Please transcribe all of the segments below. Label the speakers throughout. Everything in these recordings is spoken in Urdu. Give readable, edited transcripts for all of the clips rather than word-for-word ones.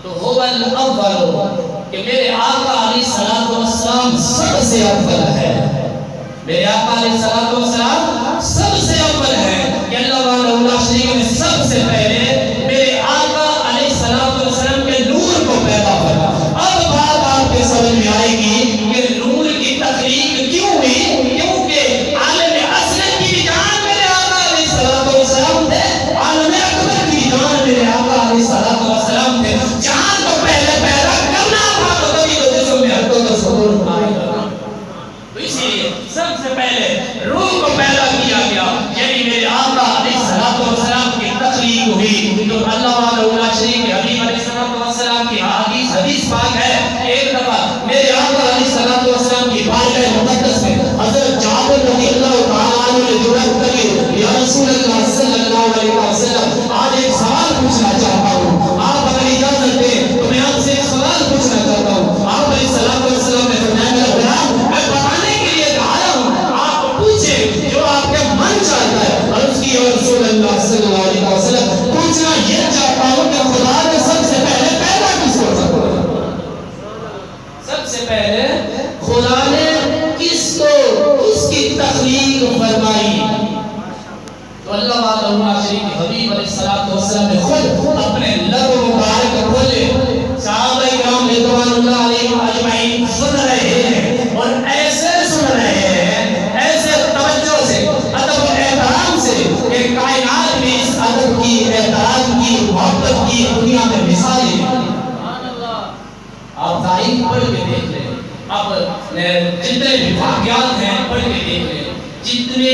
Speaker 1: تو هو الاول کہ میرے آقا علیہ الصلوۃ والسلام سب سے اول ہے. میرے آقا علیہ الصلوۃ والسلام سب سے اول ہے کہ اللہ وحدہ لا شریک نے سب سے پہلے میرے آقا علیہ الصلوۃ والسلام کے نور کو پیدا کیا. اب بات آپ کے سمجھ میں آئے گی کہ نور کی تخلیق کیوں ہوئی؟ کیونکہ عالم اصغر کی جان میرے آقا علیہ الصلوۃ والسلام تھے، عالم اکبر کی جان میرے آقا علیہ الصلوۃ والسلام تھے. جان کو پہلے پیدا کرنا تھا تو تبھی تو جسم میں حرکت و سکون آئے گا. تو اسی لیے سب سے پہلے روح کو پیدا کیا گیا، یعنی میرے آقا علیہ الصلوۃ والسلام کی تخلیق ہوئی. تو اللہ وحدہ لا شریک کے حبیب علیہ الصلوۃ والسلام کی حدیث پاک ہے. ایک دفعہ میرے آقا علیہ الصلوۃ والسلام کی بارگاہ مقدس میں حضرت جابر رضی اللہ تعالیٰ عنہ نے جرأت کری، یا رسول اللہ صلی اللہ علیہ وسلم آج ایک سوال پوچھنا چاہتا ہوں، آپ اگر اجازت دیں تو میں آپ سے ایک سوال پوچھنا چاہتا ہوں. آپ علیہ الصلوۃ والسلام نے فرمایا میرا غلام میں بتانے کے لیے آیا ہوں، آپ پوچھیں جو آپ کے من چاہتا ہے. عرض کی یا رسول اللہ صلی اللہ علیہ وسلم پوچھنا یہ چاہتا ہوں کہ خدا نے سب سے پہلے پیدا کس کو کرا؟ سب سے پہلے خدا نے کس کی تخلیق فرمائی؟ تو اللہ وحدہ لا شریک کے حبیب علیہ الصلوۃ والسلام نے خود اپنے لب مبارک کھولے. صحابہ کرام رضوان اللہ علیہم اجمعین سن رہے ہیں اور ایسے سن رہے ہیں، ایسے توجہ سے، ادب و احترام سے کہ کائنات میں اس ادب کی، احترام کی، محبت کی دنیا میں مثالیں نہیں. آپ تاریخ پڑھ کے دیکھ لیں، اب جتنے بھی واقعات ہیں پڑھ کے دیکھ لیں، جتنے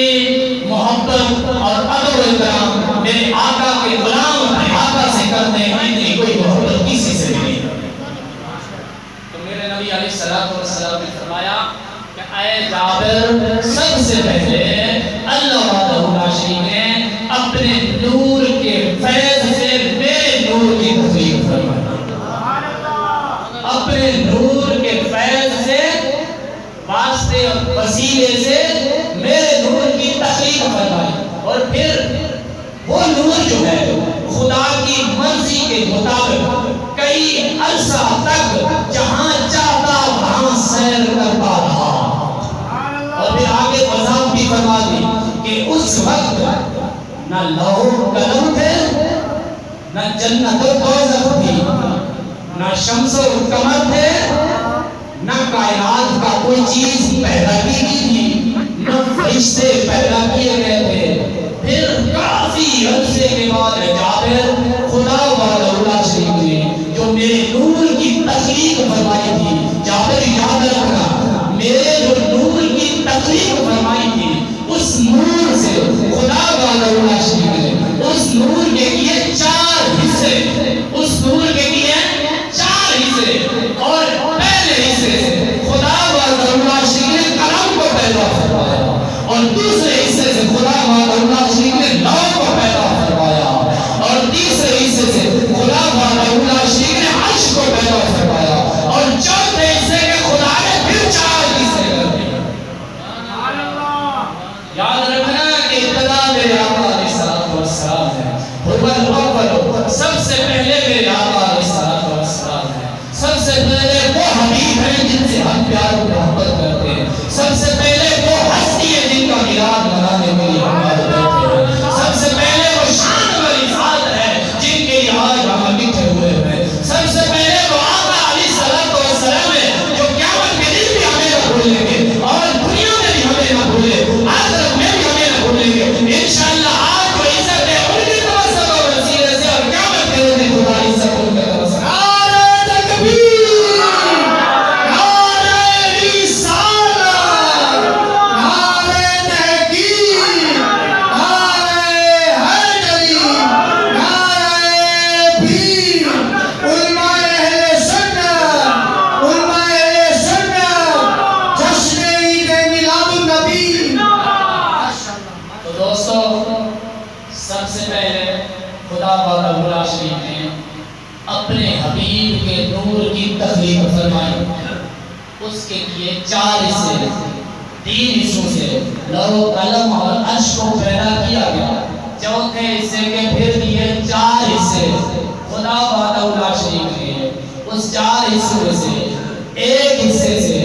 Speaker 1: محبت اور ادب و احترام میرے آقا کے غلام اپنے آقا سے کرتے ہیں اتنی کوئی محبت کسی سے بھی نہیں کرتے. تو میرے نبی علیہ الصلوۃ والسلام نے فرمایا کہ اے جابر سب سے پہلے اللہ وحدہ لا شریک نے اپنے نور کے فیض سے میرے نور کی تخلیق فرمائی. اپنے نور کے فیض سے، واسطے اور وسیلے سے میرے نور کی تخلیق فرمائی. اور پھر وہ نور جو ہے خدا کی مرضی کے مطابق کئی عرصہ تک جہاں چاہتا وہاں سیر کرتا رہا. اور پھر آگے وضاحت بھی فرما دی کہ اس وقت نہ لوح و قلم تھے، نہ جنت و دوزخ تھی، نہ شمس و قمر تھے، نہ کائنات کا کوئی چیز پیدا کی گئی تھی، نہ فرشتے پیدا کیے گئے تھے. پھر کافی عرصے کے بعد جابر خدا وحدہ لا شریک نے جو میرے نور کی تخلیق فرمائی تھی، جابر یاد رکھنا میرے جو نور کی تخلیق فرمائی تھی اس نور سے خدا وحدہ لا شریک نے اس نور کے کیے 4 حصے، اس نور کے کیے 4 حصے. اور پہلے حصے سے خدا وحدہ لا شریک نے قلم کو پیدا فرمایا، اور دوسرے حصے سے خدا وحدہ لا شریک نے لوح کو پیدا فرمایا، اور تیسرے حصے سے خدا وحدہ لا شریک نے عرش کو پیدا فرمایا، اور چوتھے حصے کے خدا نے پھر 4 حصے کر دیے. یاد رکھنا کہ ابتدا میرے آقا علیہ الصلوۃ والسلام ہے، هو الاول سب سے پہلے میرے آقا علیہ الصلوۃ والسلام ہے. سب سے پہلے وہ حبیب ہیں جن سے ہم پیار و محبت کرتے ہیں. سب سے پہلے وہ ہستی ہے جن کا میلاد منانے کے لیے ہم آج بیٹھے ہیں. سب سے پہلے وہ شان والی ذات ہے جن کے لیے آج ہم اکٹھے ہوئے ہیں. سب سے پہلے وہ آقا علیہ الصلوۃ والسلام ہے جو قیامت کے دن بھی ہمیں نہ بھولیں گے اور دنیا میں بھی ہمیں نہ بھولیں، آخرت میں بھی ہمیں نہ بھولیں گے. انشاءاللہ آج وہ عزت ہے ان کی توسط و وسیلے سے، اور قیامت کے دن خدا عزت ان کا توسط. سب سے پہلے خدا وحدہ لا شریک نے اپنے حبیب کے نور کی تخلیق فرمائی. اس کے لیے 4 حصے، 3 حصوں سے لوح و قلم اور عرش کو پیدا کیا گیا. چوتھے حصے کے پھر یہ 4 حصے خدا وحدہ لا شریک نے اس 4 حصوں میں سے ایک حصے سے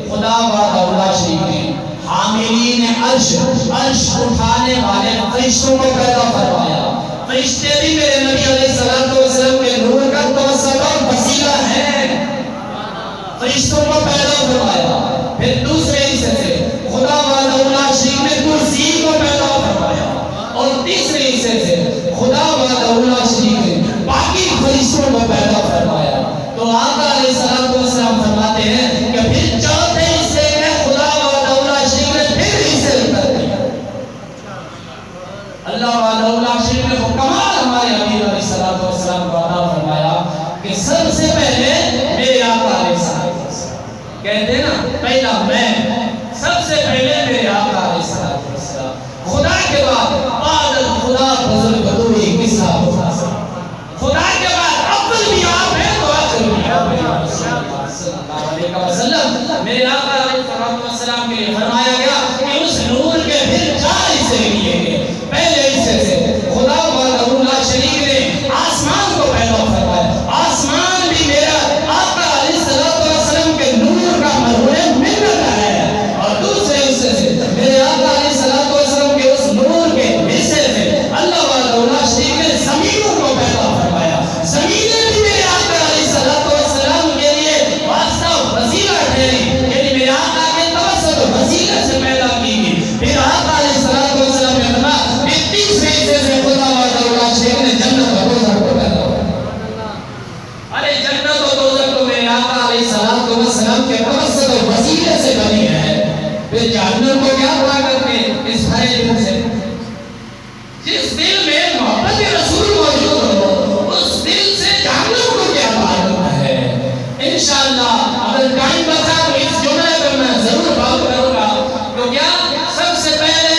Speaker 1: خدا وحدہ شریف نے حاملین عرش اٹھانے والے فرشتوں کو پیدا فرمایا. فرشتے بھی میرے نبی علیہ الصلوۃ والسلام کے نور کا توسط اور وسیلہ ہیں. فرشتوں کو پیدا فرمایا. پھر دوسرے حصے سے خدا وحدہ شریف نے کرسی کو پیدا فرمایا. اور تیسرے حصے سے خدا وحدہ شریف نے باقی فرشتوں کو پیدا فرمایا. تو آقا علیہ الصلوۃ والسلام فرماتے ہیں کہ پھر چوتھے حصے میں خدا وحدہ شریف نے پھر حصے کر دیا. اللہ وحدہ شریف نے وہ کمال ہمارے حبیب علیہ الصلوۃ والسلام کو عطا فرمایا کہ سب سے پہلے میرے آقا علیہ الصلوۃ والسلام کہتے ہیں نا پہلا میں، سب سے پہلے میرے آقا علیہ الصلوۃ والسلام. خدا کے بعد خدا بزرگ بدوی قصہ خدا کے بعد اول بھی آپ ہیں تو آخر بھی آپ ہیں صلی اللہ علیہ وسلم. میرے آقا علیہ السلام کے لیے فرمایا گیا کہ اس نور کے پھر 4 حصے لیے گئے. پہلے حصے سے خدا وحدہ شریف نے آسمان کو پیدا فرمایا. آسمان بھی میرا آقا علیہ السلام کے نور کا مرہون منت ہے. اور دوسرے حصے سے میرے آقا علیہ السلام کے اس نور کے حصے سے اللہ وحدہ شریف نے زمینوں کو پیدا فرمایا. زمینیں بھی میرے آقا علیہ السلام کے لیے واسطہ وسیلہ ٹھہری، یعنی میرے آقا کے توسط وسیلہ سے پیدا کی گئی. پھر آقا علیہ السلام نے فرمایا پھر تیسرے حصے سے خدا وحدہ شریف نے جنت و دوزخ کو پیدا فرمایا. ارے جنت و دوزخ تو میرے آقا علیہ السلام کے توسط و وسیلے سے بنی ہے. پھر جہنم کو کیا ہوا کرتے اس بھرے دل سے؟ جس دل میں محبت رسول موجود ہو اس دل سے جہنم کو کیا معلوم ہے. انشاءاللہ اگر ٹائم بچا تو اس جملے پر میں ضرور بات کروں گا. تو کیا سب سے پہلے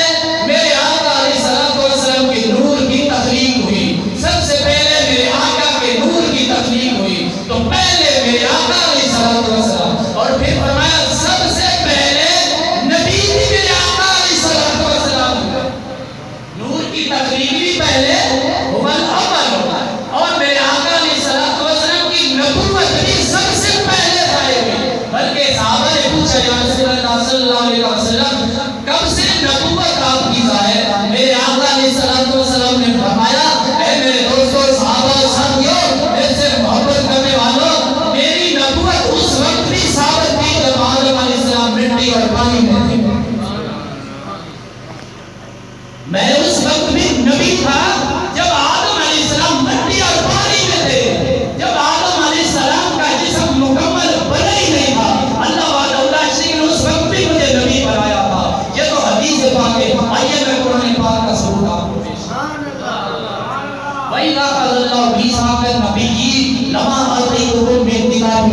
Speaker 1: میرے آقا علیہ السلام کے نور کی تخلیق ہوئی. سب سے پہلے میرے آقا کے نور کی تخلیق ہوئی. تو پہلے میرے آقا علیہ السلام اور پھر فرمایا سب سے پہلے نبی بھی میرے آقا علیہ السلام. نور کی تخلیق بھی پہلے اور میرے آقا علیہ السلام کی نبوت بھی سب سے پہلے ظاہر ہوئی. بلکہ صحابہ نے پوچھا یا رسول اللہ صلی اللہ علیہ وسلم کب سے نبوت آپ کی ظاہر؟ میرے آقا علیہ السلام نے فرمایا اے میرے دوستو صحابہ و ساتھیوں میرے سے محبت کرنے والوں، میری نبوت اس وقت بھی ثابت تھی جب آدم علیہ السلام مٹی اور پانی میں تھے. میں اس وقت بھی نبی تھا جب آدم علیہ السلام مٹی اور پانی میں تھے. جب آدم علیہ السلام کا جسم مکمل بنا ہی نہیں تھا اللہ وحدہ شریف نے اس وقت بھی مجھے نبی بنایا تھا. یہ تو حدیث پاک ہے. آئیے میں قرآن پاک کا ثبوت آپ کو پیش وَإِذَا أَخَذَ اللَّهُ مِيثَاقَ النَّبِيِّينَ لَمَا آتَيْتُكُم مِّن كِتَابٍ.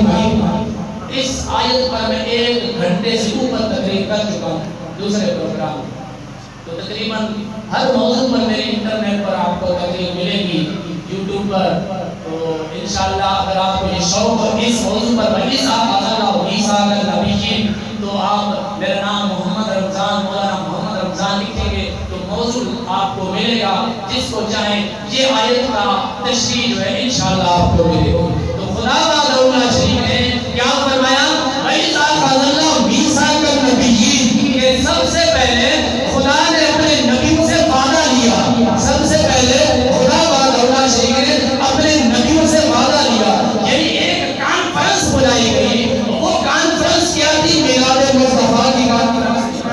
Speaker 1: اس آیت پر میں 1 گھنٹے سے اوپر تقریر کر چکا ہوں دوسرے پروگرام. تو تقریباً ہر موضوع پر میری انٹرنیٹ پر آپ کو تقریر ملے گی یوٹیوب پر. تو انشاءاللہ اگر آپ کو یہ شوق ہو اس موضوع پر وَإِذَا أَخَذَ اللَّهُ مِيثَاقَ النَّبِيِّينَ تو آپ میرا نام محمد رمضان مولانا محمد رمضان لکھیں گے تو موضوع آپ کو ملے گا. جس کو چاہیں یہ آیت کا تشریح جو ہے انشاءاللہ آپ کو ملے گا. تو خدا وحدہ شریف نے کیا فرمایا وَإِذَا أَخَذَ اللَّهُ مِيثَاقَ النَّبِيِّينَ کہ سب سے پہلے خدا نے اپنے نبیوں سے وعدہ لیا. سب سے پہلے خدا وحدہ شریف نے اپنے نبیوں سے وعدہ لیا. یعنی ایک کانفرنس بلائی گئی. وہ کانفرنس کیا تھی؟ میلاد مصطفیٰ کی کانفرنس.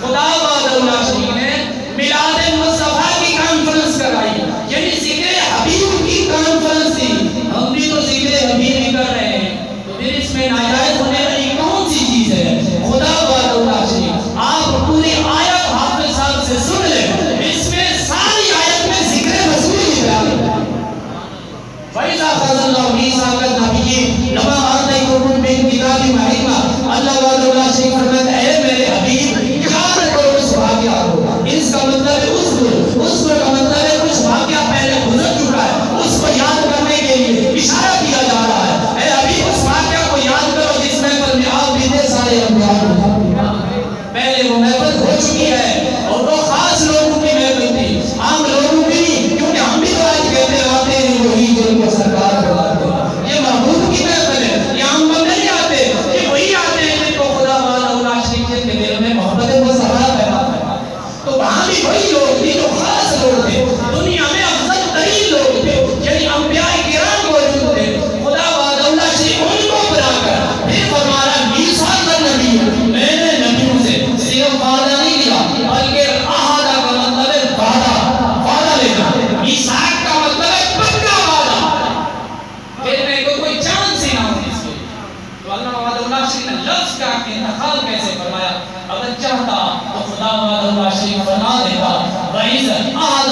Speaker 1: خدا وحدہ شریف نے میلاد مصطفیٰ کی کانفرنس کرائی. یعنی ذکر حبیب کی کانفرنس تھی. ہم بھی تو ذکر حبیب ہی کر رہے ہیں. تو پھر اس میں ناجائز ہونے والی کون سی چیز ہے؟ خدا وحدہ شریف آپ پوری آیت حافظ صاحب سے سن لیں. اس میں ساری آیت میں ذکر رسول ہی بیان ہے. وَإِذَا أَخَذَ اللَّهُ مِيثَاقَ النَّبِيِّينَ لَمَا آتَيْتُكُم مِّن كِتَابٍ وَحِكْمَةٍ. اللہ وحدہ شریف فرماتا ہے اے میرے حبیب یاد کرو اس واقعہ کو. اس کا مطلب ہے اس کا مطلب ہے کچھ واقعہ پہلے گزر چکا ہے اس کو یاد کرنے کے لیے اشارہ کیا جا رہا ہے. اے حبیب اس واقعہ کو یاد کرو جس محفل میں آپ بھی تھے سارے انبیاء. پہلے وہ محفل ہو چکی ہے اور وہ خاص لوگوں کی محفل تھی عام لوگوں کی نہیں. کیونکہ ہم بھی تو آج کہتے آتے ہیں وہی جو ان کو سرکار بلاتے ہیں. یہ محبوب کا انتخاب کیسے فرمایا؟ اگر چاہتا تو خدا وحدہ شریف فرما دیتا وَإِذْ أَحَدَ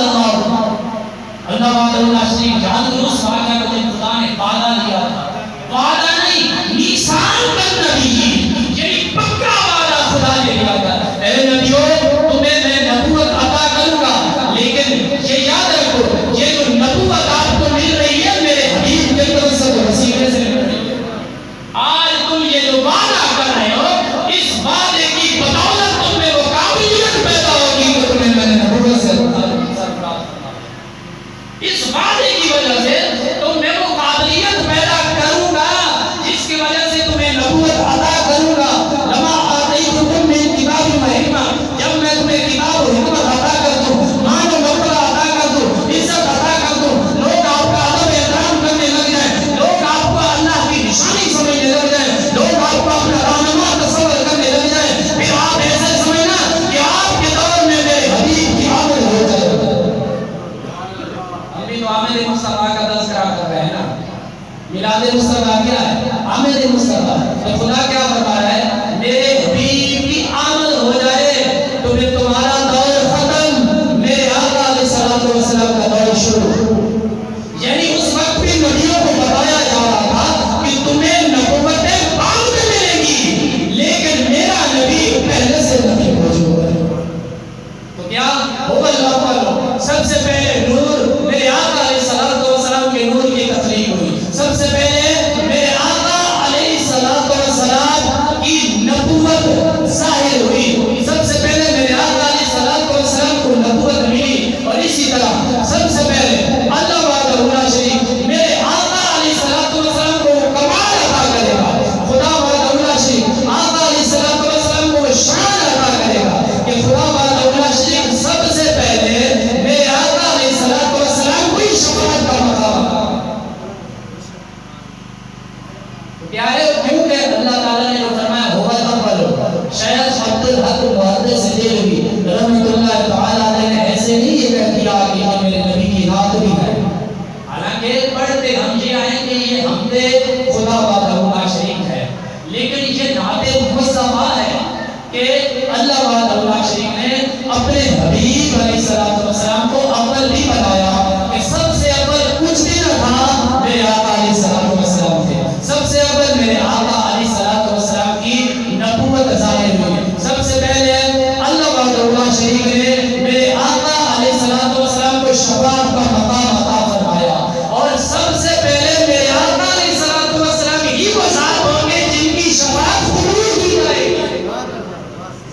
Speaker 1: اللہ وحدہ شریف جان درست واقعہ کو جب خدا نے وعدہ لیا تھا، وعدہ نہیں میثاق النبی، یعنی پکا وعدہ خدا نے لیا تھا، اے نبیوں تمہیں میں نبوت عطا کروں گا، لیکن یہ یاد رکھو یہ جو نبوت آپ کو مل رہی ہے میرے حبیب کے طرف سے وسیلے سے مل رہی ہے۔ آج تم یہ جو وعدہ کر رہے ہو اس وعدے کی بدولت تم میں وہ قابلیت پیدا ہوگی کہ تمہیں میں نے نبوت سے اس وعدے کی وجہ سے تم میں وہ قابلیت پیدا کروں گا جس کی وجہ سے تمہیں نبوت عطا کروں گا۔ لما آتیتکم من کتاب و حکمہ، جب میں تمہیں کتاب و حکمت عطا کر دوں، مان و مرتبہ عطا کر دوں، عزت عطا کر دوں، لوگ آپ کا ادب احترام کرنے لگ جائیں، لوگ آپ کو اللہ کی نشانی سمجھنے لگ جائیں، لوگ آپ کو اپنا رہنما تصور کرنے لگ جائیں، پھر آپ ایسے سمجھنا کہ آپ کے دور میں میرے حبیب کی آمد ہو جائے۔ تو آمد مصطفیٰ کا تذکرہ کر رہے ہیں نا، میلاد مصطفیٰ کیا ہے؟ آمد مصطفیٰ۔ تو خدا کیا فرما رہا ہے؟ میرے حبیب کی آمد ہو جائے تو پھر تمہارا دور ختم، میرے آقا علیہ الصلوۃ والسلام کا دور شروع۔ یعنی اس وقت بھی نبیوں کو بتایا جا رہا تھا کہ تمہیں نبوتیں بعد میں ملے گی، لیکن میرا نبی پہلے سے نبی موجود ہے۔ تو کیا ہوگا؟ سب سے پہلے نور میرے آقا علیہ الصلوۃ والسلام کے نور کی تخلیق ہوئی، سب سے پہلے میرے آقا علیہ الصلوۃ والسلام کی نبوت ظاہر ہوئی، سب سے پہلے میرے آقا علیہ الصلوۃ والسلام کو نبوت ملی، اور اسی طرح سب سے پہلے اللہ وحدہ شریف میرے آقا علیہ الصلوۃ والسلام کو کمال عطا کرے گا، خدا وحدہ شریف آقا علیہ الصلوۃ والسلام کو شان عطا کرے گا کہ خدا وحدہ شریف سب سے پہلے میرے آقا علیہ الصلوۃ والسلام کو شفاعت کا مقام۔ پیارے کیونکہ اللہ تعالیٰ نے جو فرمایا ہوگا الاول، شیخ عبد الحق محدث دہلوی رحمۃ اللہ تعالیٰ علیہ نے ایسے نہیں یہ کہہ دیا کہ یہ میرے نبی کی نعت بھی ہے، حالانکہ پڑھتے ہم یہ آئیں کہ یہ حمد خدا وحدہ شریف ہے، لیکن یہ نعت مصطفیٰ ہے کہ اللہ وحدہ شریف نے اپنے حبیب علیہ الصلوۃ والسلام کو اول بھی بنایا کہ سب سے اول کچھ بھی نہ تھا میرے آقا علیہ الصلوۃ والسلام تھے، سب سے اول میرے آقا علیہ الصلوۃ والسلام کی نبوت ظاہر ہوئی، سب سے پہلے اللہ وحدہ شریف نے میرے آقا علیہ الصلوۃ والسلام کو شفاعت کا مقام عطا فرمایا، اور سب سے پہلے میرے آقا علیہ الصلوۃ والسلام ہی وہ ذات ہوں گے جن کی شفاعت قبول کی جائے گی،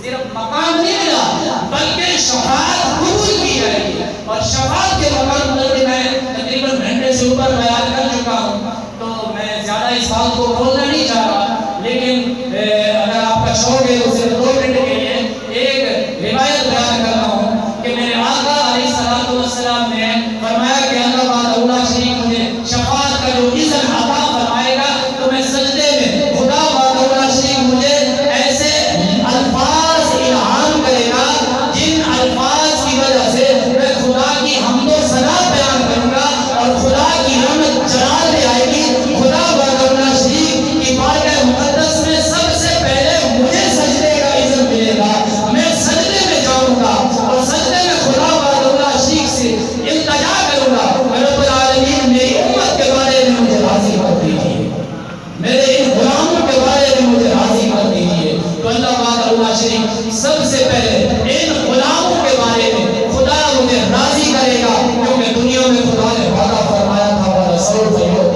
Speaker 1: صرف مقام نہیں ملا بلکہ شفاعت قبول کی جائے گی، اور شفاعت کے مقام پر میں تقریباً گھنٹے سے اوپر بیان کر چکا ہوں، تو میں زیادہ اس بات کو بولنا نہیں چاہ رہا، لیکن اگر آپ کا شوق ہے تو صرف 2 منٹ کے لیے ایک روایت بیان کرتا ہوں کہ میرے آقا علیہ الصلوۃ والسلام نے فرمایا کہ اللہ وحدہ شریف مجھے شفاعت کا جو اذن عطا فرمائے گا تو میں سجدے میں خدا وحدہ شریف مجھے ایسے الفاظ الہام کرے گا جن الفاظ کی وجہ سے میں خدا کی حمد و ثنا بیان کروں گا، اور خدا کی رحمت جلال لے آئے گی، خدا وحدہ شریف کی بارگاہ مقدس میں سب سے پہلے مجھے سجدے کا اذن ملے گا، میں سجدے میں جاؤں گا اور سجدے میں خدا وحدہ شریف سے التجا کروں گا، رب العالمین میری امت کے بارے میں مجھے راضی کر دیجیے، میرے ان غلاموں کے بارے میں مجھے راضی کر دیجیے۔ تو اللہ وحدہ شریف سب سے پہلے ان غلاموں کے بارے میں خدا مجھے راضی کرے گا، کیونکہ دنیا میں خدا نے وعدہ فرمایا تھا وَرَسُولٌ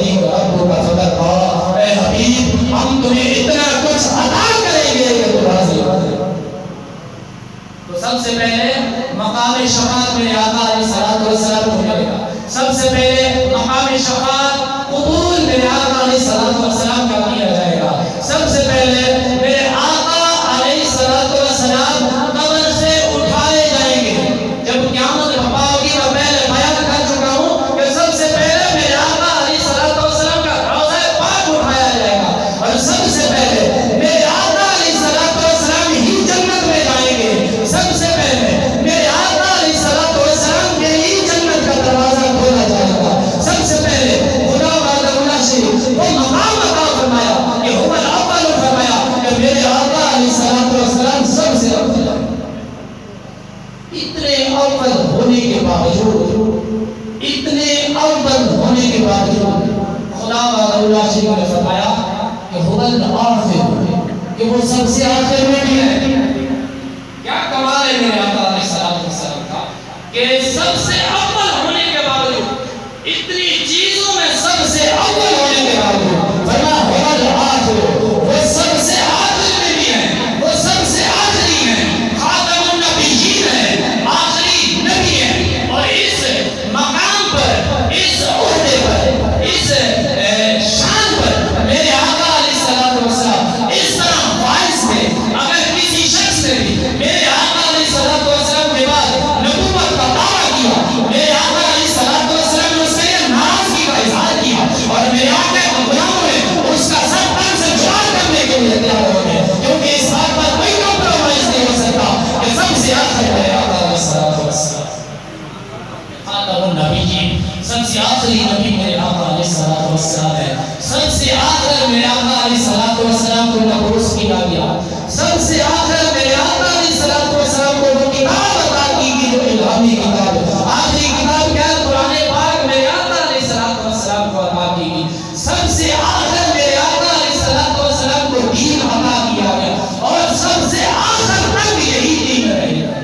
Speaker 1: وحدہ شریف نے فرمایا کہ هو الآخر، کہ وہ سب سے آخر میں بھی ہے۔ کیا کمال ہے میرے آقا علیہ السلام کا کہ سب سے اول ہونے کے باوجود، اتنی چیزوں میں سب سے اول ہونے کے باوجود فرمایا هو الآخر، وہ سب سے آخر میں بھی ہے، وہ سب سے آخری ہے، خاتم النبیین ہے، آخری نبی ہے۔ اور اس مقام پر، اس عہدے پر، اس شان پر میرے آقا علیہ السلام اس طرح باعث تھے، اگر کسی شخص نے بھی میرے آقا علیہ السلام کے بعد نبوت کا دعویٰ کیا، میرے آقا علیہ السلام نے اس سے ناراضگی کا اظہار کیا اور میرے آقا کے غلاموں نے اس کا سر تن سے جواب کرنے کے لیے تیار ہو گئے، کیونکہ اس بات پر کوئی کمپرومائز نہیں ہو سکتا کہ سب سے آخر میرے آقا علیہ السلام، خاتم النبیین، سب سے آخری نبی میرے آقا علیہ السلام ہے۔ سب سے آخر میرے آقا علیہ السلام کو مبعوث کیا گیا، سب سے آخر میرے آقا علیہ السلام کو وہ کتاب عطا کی گئی جو الہامی کتاب ہے۔ آخری کتاب کیا ہے؟ قرآن پاک میرے آقا علیہ السلام کو عطا کی گئی۔ سب سے آخر میرے آقا علیہ السلام کو دین عطا کیا گیا اور سب سے آخر تک یہی دین رہے گا،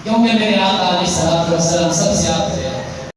Speaker 1: کیونکہ میرے آقا علیہ السلام سب سے آخر ہے۔